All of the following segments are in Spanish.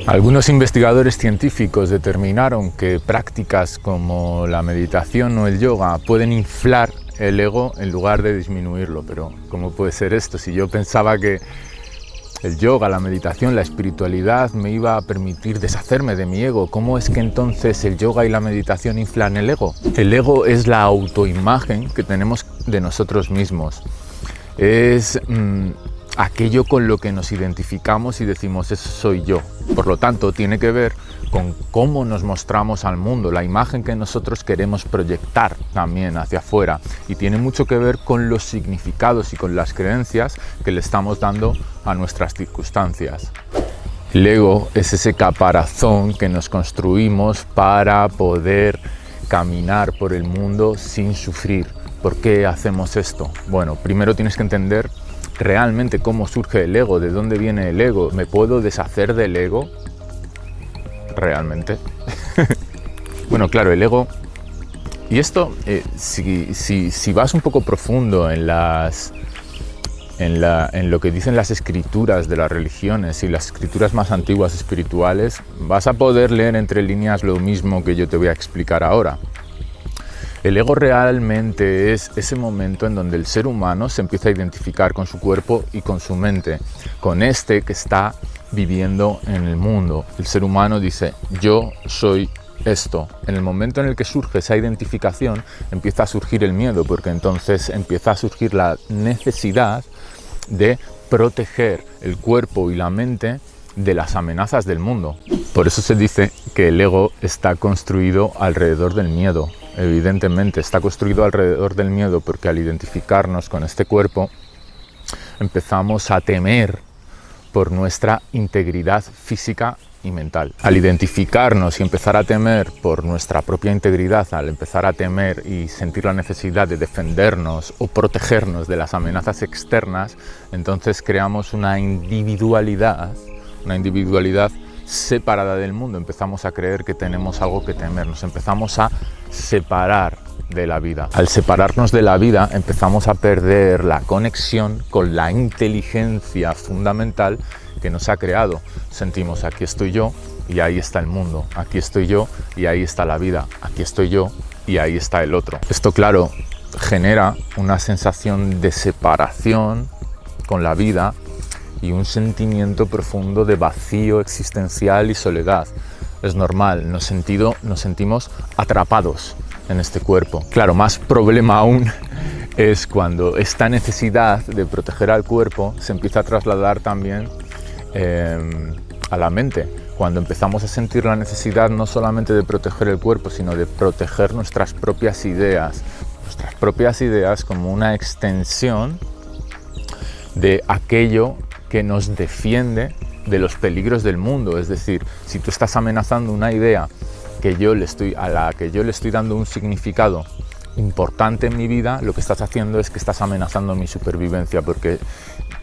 Algunos investigadores científicos determinaron que prácticas como la meditación o el yoga pueden inflar el ego en lugar de disminuirlo. Pero ¿cómo puede ser esto? Si yo pensaba que el yoga, la meditación, la espiritualidad me iba a permitir deshacerme de mi ego, ¿cómo es que entonces el yoga y la meditación inflan el ego? El ego es la autoimagen que tenemos de nosotros mismos. Es aquello con lo que nos identificamos y decimos, eso soy yo. Por lo tanto, tiene que ver con cómo nos mostramos al mundo, la imagen que nosotros queremos proyectar también hacia afuera. Y tiene mucho que ver con los significados y con las creencias que le estamos dando a nuestras circunstancias. El ego es ese caparazón que nos construimos para poder caminar por el mundo sin sufrir. ¿Por qué hacemos esto? Bueno, primero tienes que entender realmente cómo surge el ego, de dónde viene el ego. ¿Me puedo deshacer del ego? Realmente. Bueno, claro, el ego. Y esto, si vas un poco profundo en lo que dicen las escrituras de las religiones y las escrituras más antiguas espirituales, vas a poder leer entre líneas lo mismo que yo te voy a explicar ahora. El ego realmente es ese momento en donde el ser humano se empieza a identificar con su cuerpo y con su mente, con este que está viviendo en el mundo. El ser humano dice, yo soy esto. En el momento en el que surge esa identificación, empieza a surgir el miedo, porque entonces empieza a surgir la necesidad de proteger el cuerpo y la mente de las amenazas del mundo. Por eso se dice que el ego está construido alrededor del miedo. Evidentemente está construido alrededor del miedo porque al identificarnos con este cuerpo empezamos a temer por nuestra integridad física y mental. Al identificarnos y empezar a temer por nuestra propia integridad, al empezar a temer y sentir la necesidad de defendernos o protegernos de las amenazas externas, entonces creamos una individualidad separada del mundo. Empezamos a creer que tenemos algo que temer, nos empezamos a separar de la vida. Al separarnos de la vida empezamos a perder la conexión con la inteligencia fundamental que nos ha creado. Sentimos, aquí estoy yo y ahí está el mundo, aquí estoy yo y ahí está la vida, aquí estoy yo y ahí está el otro. Esto, claro, genera una sensación de separación con la vida y un sentimiento profundo de vacío existencial y soledad. Es normal, nos sentimos atrapados en este cuerpo. Claro, más problema aún es cuando esta necesidad de proteger al cuerpo se empieza a trasladar también a la mente. Cuando empezamos a sentir la necesidad no solamente de proteger el cuerpo, sino de proteger nuestras propias ideas como una extensión de aquello que nos defiende de los peligros del mundo. Es decir, si tú estás amenazando una idea a la que yo le estoy dando un significado importante en mi vida, lo que estás haciendo es que estás amenazando mi supervivencia, porque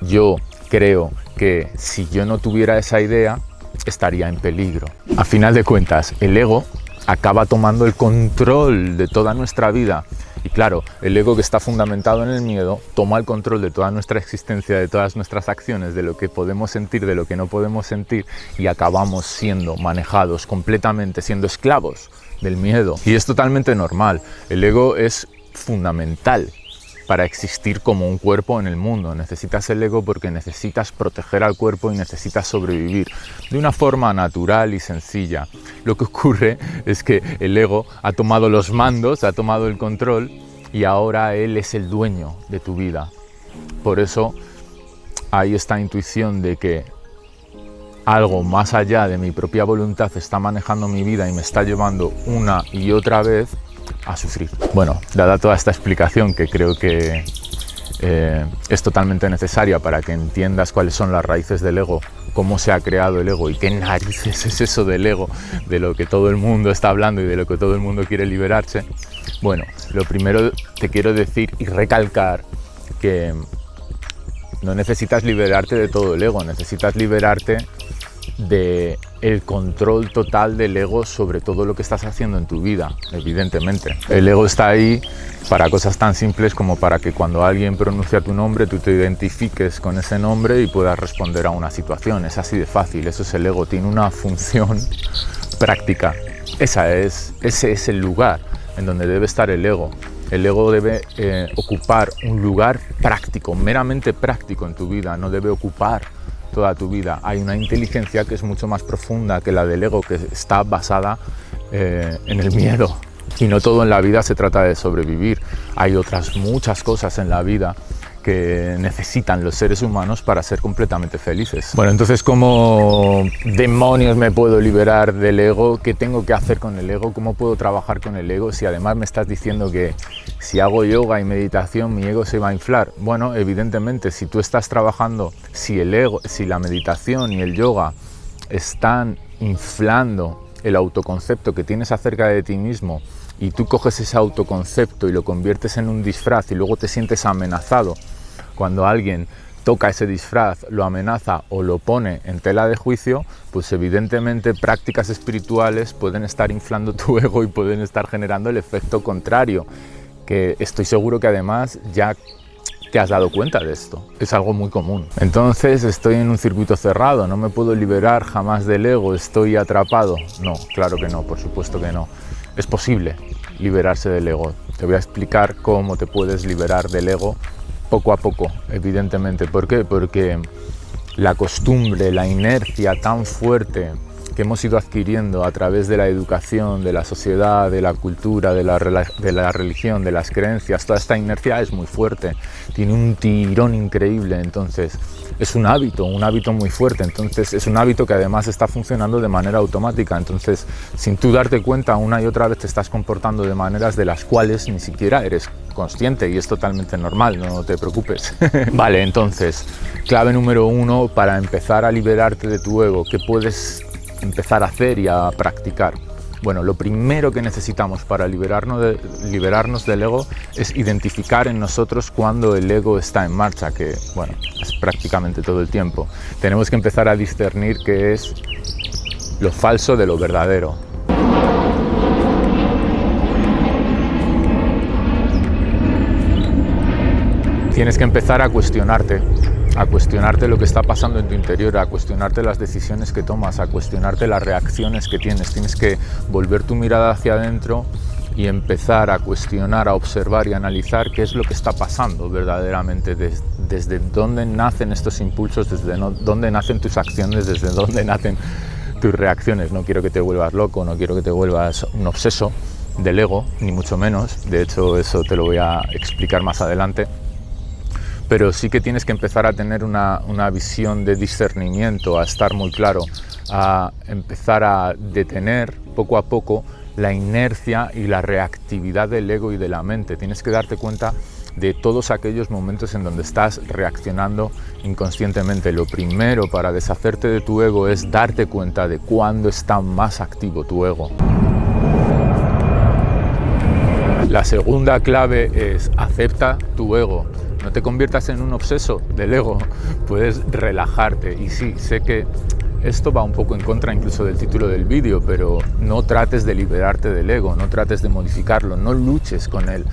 yo creo que si yo no tuviera esa idea, estaría en peligro. A final de cuentas, el ego acaba tomando el control de toda nuestra vida. Y claro, el ego que está fundamentado en el miedo toma el control de toda nuestra existencia, de todas nuestras acciones, de lo que podemos sentir, de lo que no podemos sentir, y acabamos siendo manejados completamente, siendo esclavos del miedo. Y es totalmente normal. El ego es fundamental para existir como un cuerpo en el mundo. Necesitas el ego porque necesitas proteger al cuerpo y necesitas sobrevivir de una forma natural y sencilla. Lo que ocurre es que el ego ha tomado los mandos, ha tomado el control y ahora él es el dueño de tu vida. Por eso hay esta intuición de que algo más allá de mi propia voluntad está manejando mi vida y me está llevando una y otra vez a sufrir. Bueno, dada toda esta explicación, que creo que es totalmente necesaria para que entiendas cuáles son las raíces del ego, cómo se ha creado el ego y qué narices es eso del ego, de lo que todo el mundo está hablando y de lo que todo el mundo quiere liberarse. Bueno, lo primero te quiero decir y recalcar que no necesitas liberarte de todo el ego, necesitas liberarte de el control total del ego sobre todo lo que estás haciendo en tu vida, evidentemente. El ego está ahí para cosas tan simples como para que cuando alguien pronuncia tu nombre, tú te identifiques con ese nombre y puedas responder a una situación. Es así de fácil, eso es el ego, tiene una función práctica. Ese es el lugar en donde debe estar el ego. El ego debe ocupar un lugar práctico, meramente práctico en tu vida, no debe ocupar toda tu vida. Hay una inteligencia que es mucho más profunda que la del ego, que está basada en el miedo. Y no todo en la vida se trata de sobrevivir. Hay otras muchas cosas en la vida que necesitan los seres humanos para ser completamente felices. Bueno, entonces, ¿cómo demonios me puedo liberar del ego? ¿Qué tengo que hacer con el ego? ¿Cómo puedo trabajar con el ego? Si además me estás diciendo que si hago yoga y meditación mi ego se va a inflar. Bueno, evidentemente, si tú estás trabajando, si la meditación y el yoga están inflando el autoconcepto que tienes acerca de ti mismo, y tú coges ese autoconcepto y lo conviertes en un disfraz y luego te sientes amenazado cuando alguien toca ese disfraz, lo amenaza o lo pone en tela de juicio, pues evidentemente prácticas espirituales pueden estar inflando tu ego y pueden estar generando el efecto contrario, que estoy seguro que además ya te has dado cuenta de esto. Es algo muy común. Entonces estoy en un circuito cerrado, no me puedo liberar jamás del ego, estoy atrapado. No, claro que no, por supuesto que no. Es posible liberarse del ego. Te voy a explicar cómo te puedes liberar del ego poco a poco, evidentemente. ¿Por qué? Porque la costumbre, la inercia tan fuerte que hemos ido adquiriendo a través de la educación, de la sociedad, de la cultura, de la religión, de las creencias, toda esta inercia es muy fuerte, tiene un tirón increíble, entonces es un hábito muy fuerte, entonces es un hábito que además está funcionando de manera automática, entonces sin tú darte cuenta una y otra vez te estás comportando de maneras de las cuales ni siquiera eres consciente y es totalmente normal, no te preocupes. Vale, entonces, clave número 1 para empezar a liberarte de tu ego, ¿qué puedes empezar a hacer y a practicar? Bueno, lo primero que necesitamos para liberarnos del ego es identificar en nosotros cuando el ego está en marcha, que bueno, es prácticamente todo el tiempo. Tenemos que empezar a discernir qué es lo falso de lo verdadero. Tienes que empezar a cuestionarte lo que está pasando en tu interior, a cuestionarte las decisiones que tomas, a cuestionarte las reacciones que tienes. Tienes que volver tu mirada hacia adentro y empezar a cuestionar, a observar y a analizar qué es lo que está pasando verdaderamente, desde dónde nacen estos impulsos, desde dónde nacen tus acciones, desde dónde nacen tus reacciones. No quiero que te vuelvas loco, no quiero que te vuelvas un obseso del ego, ni mucho menos. De hecho, eso te lo voy a explicar más adelante. Pero sí que tienes que empezar a tener una visión de discernimiento, a estar muy claro, a empezar a detener poco a poco la inercia y la reactividad del ego y de la mente. Tienes que darte cuenta de todos aquellos momentos en donde estás reaccionando inconscientemente. Lo primero para deshacerte de tu ego es darte cuenta de cuándo está más activo tu ego. La segunda clave es acepta tu ego. No te conviertas en un obseso del ego, puedes relajarte. Y sí, sé que esto va un poco en contra incluso del título del vídeo, pero no trates de liberarte del ego, no trates de modificarlo, no luches con él.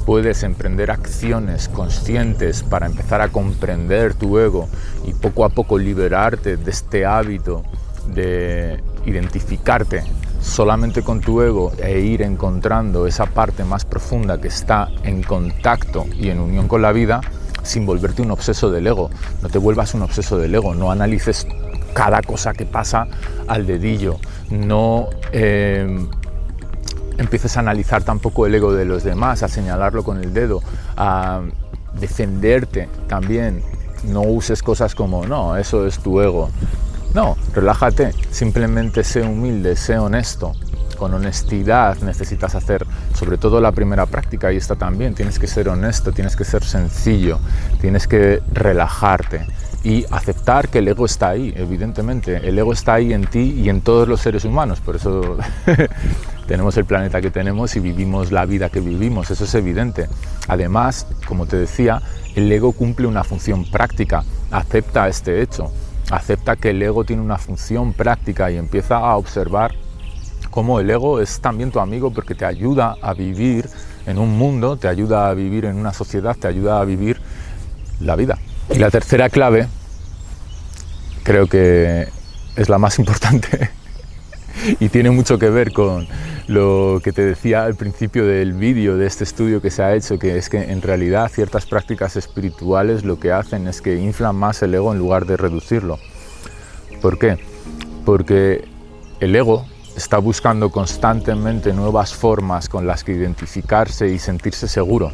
Puedes emprender acciones conscientes para empezar a comprender tu ego y poco a poco liberarte de este hábito de identificarte solamente con tu ego e ir encontrando esa parte más profunda que está en contacto y en unión con la vida, sin volverte un obseso del ego. No te vuelvas un obseso del ego, no analices cada cosa que pasa al dedillo, no empieces a analizar tampoco el ego de los demás, a señalarlo con el dedo, a defenderte también. No uses cosas como, no, eso es tu ego. No, relájate, simplemente sé humilde, sé honesto. Con honestidad necesitas hacer, sobre todo la primera práctica, y esta también, tienes que ser honesto, tienes que ser sencillo, tienes que relajarte y aceptar que el ego está ahí, evidentemente. El ego está ahí en ti y en todos los seres humanos, por eso tenemos el planeta que tenemos y vivimos la vida que vivimos, eso es evidente. Además, como te decía, el ego cumple una función práctica, acepta este hecho. acepta que el ego tiene una función práctica y empieza a observar cómo el ego es también tu amigo, porque te ayuda a vivir en un mundo, te ayuda a vivir en una sociedad, te ayuda a vivir la vida. Y la tercera clave, creo que es la más importante y tiene mucho que ver con lo que te decía al principio del vídeo de este estudio que se ha hecho, que es que en realidad ciertas prácticas espirituales lo que hacen es que inflan más el ego en lugar de reducirlo. ¿Por qué? Porque el ego está buscando constantemente nuevas formas con las que identificarse y sentirse seguro.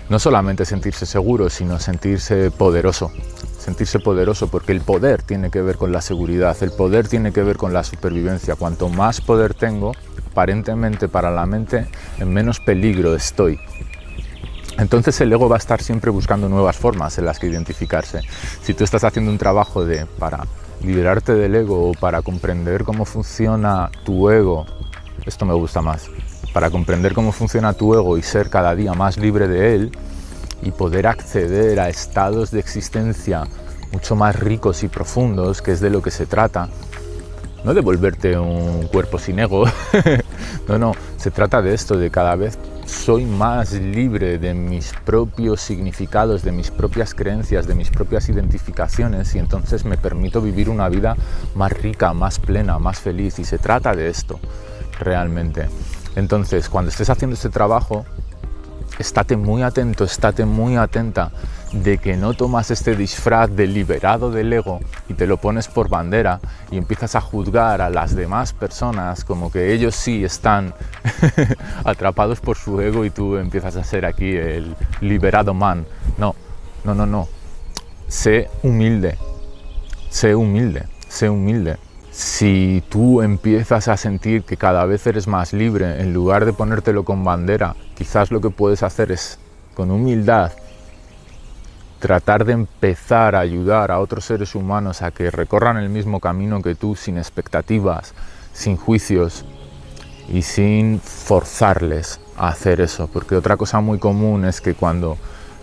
No solamente sentirse seguro, sino sentirse poderoso. Sentirse poderoso, porque el poder tiene que ver con la seguridad, el poder tiene que ver con la supervivencia. Cuanto más poder tengo, aparentemente para la mente, en menos peligro estoy. Entonces el ego va a estar siempre buscando nuevas formas en las que identificarse. Si tú estás haciendo un trabajo para liberarte del ego o para comprender cómo funciona tu ego, esto me gusta más, para comprender cómo funciona tu ego y ser cada día más libre de él y poder acceder a estados de existencia mucho más ricos y profundos, que es de lo que se trata, no de volverte un cuerpo sin ego, no, se trata de esto, de cada vez soy más libre de mis propios significados, de mis propias creencias, de mis propias identificaciones, y entonces me permito vivir una vida más rica, más plena, más feliz, y se trata de esto realmente. Entonces, cuando estés haciendo este trabajo, estate muy atento, estate muy atenta de que no tomas este disfraz de liberado del ego y te lo pones por bandera y empiezas a juzgar a las demás personas como que ellos sí están atrapados por su ego y tú empiezas a ser aquí el liberado man. No. Sé humilde. Si tú empiezas a sentir que cada vez eres más libre, en lugar de ponértelo con bandera, quizás lo que puedes hacer es, con humildad, tratar de empezar a ayudar a otros seres humanos a que recorran el mismo camino que tú, sin expectativas, sin juicios y sin forzarles a hacer eso. Porque otra cosa muy común es que cuando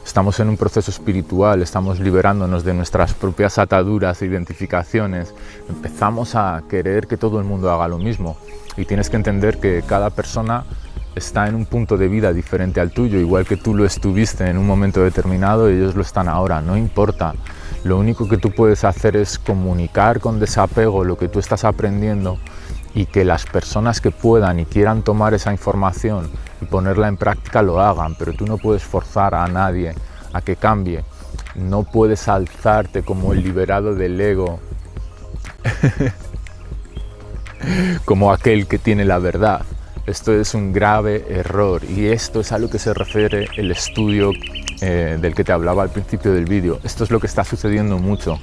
estamos en un proceso espiritual, estamos liberándonos de nuestras propias ataduras e identificaciones, empezamos a querer que todo el mundo haga lo mismo. Y tienes que entender que cada persona está en un punto de vida diferente al tuyo, igual que tú lo estuviste en un momento determinado, ellos lo están ahora, no importa. Lo único que tú puedes hacer es comunicar con desapego lo que tú estás aprendiendo y que las personas que puedan y quieran tomar esa información y ponerla en práctica lo hagan, pero tú no puedes forzar a nadie a que cambie. No puedes alzarte como el liberado del ego, como aquel que tiene la verdad. Esto es un grave error y esto es a lo que se refiere el estudio del que te hablaba al principio del vídeo. Esto es lo que está sucediendo mucho.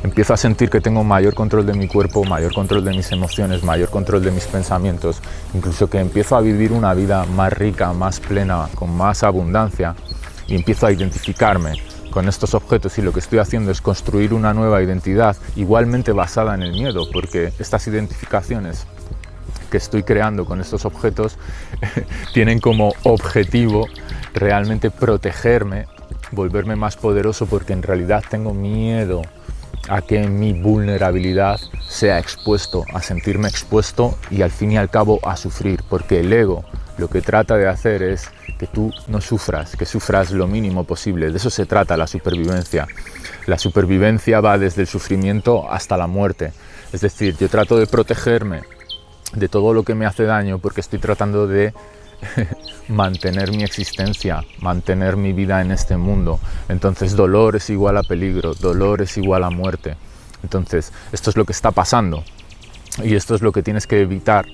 Empiezo a sentir que tengo mayor control de mi cuerpo, mayor control de mis emociones, mayor control de mis pensamientos, incluso que empiezo a vivir una vida más rica, más plena, con más abundancia, y empiezo a identificarme con estos objetos, y lo que estoy haciendo es construir una nueva identidad igualmente basada en el miedo, porque estas identificaciones que estoy creando con estos objetos tienen como objetivo realmente protegerme, volverme más poderoso, porque en realidad tengo miedo a que mi vulnerabilidad sea expuesto, a sentirme expuesto y al fin y al cabo a sufrir, porque el ego lo que trata de hacer es que tú no sufras, que sufras lo mínimo posible. De eso se trata la supervivencia. La supervivencia va desde el sufrimiento hasta la muerte. Es decir, yo trato de protegerme de todo lo que me hace daño porque estoy tratando de mantener mi existencia, mantener mi vida en este mundo. Entonces dolor es igual a peligro, dolor es igual a muerte. Entonces esto es lo que está pasando y esto es lo que tienes que evitar,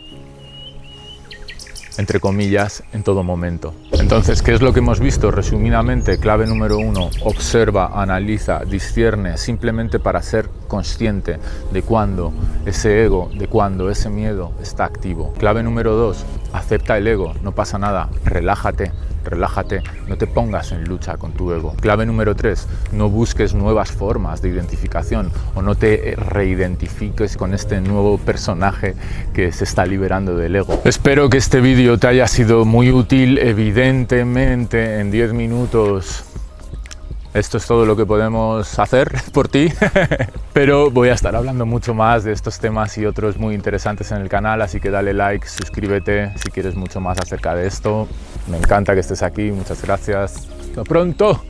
entre comillas, en todo momento. Entonces, ¿qué es lo que hemos visto? Resumidamente, clave número 1, observa, analiza, discierne, simplemente para ser consciente de cuándo ese ego, de cuándo ese miedo está activo. Clave número 2, acepta el ego, no pasa nada, relájate, no te pongas en lucha con tu ego. Clave número 3, no busques nuevas formas de identificación o no te reidentifiques con este nuevo personaje que se está liberando del ego. Espero que este vídeo te haya sido muy útil. Evidentemente en 10 minutos esto es todo lo que podemos hacer por ti, pero voy a estar hablando mucho más de estos temas y otros muy interesantes en el canal, así que dale like, suscríbete si quieres mucho más acerca de esto. Me encanta que estés aquí, muchas gracias. Hasta pronto.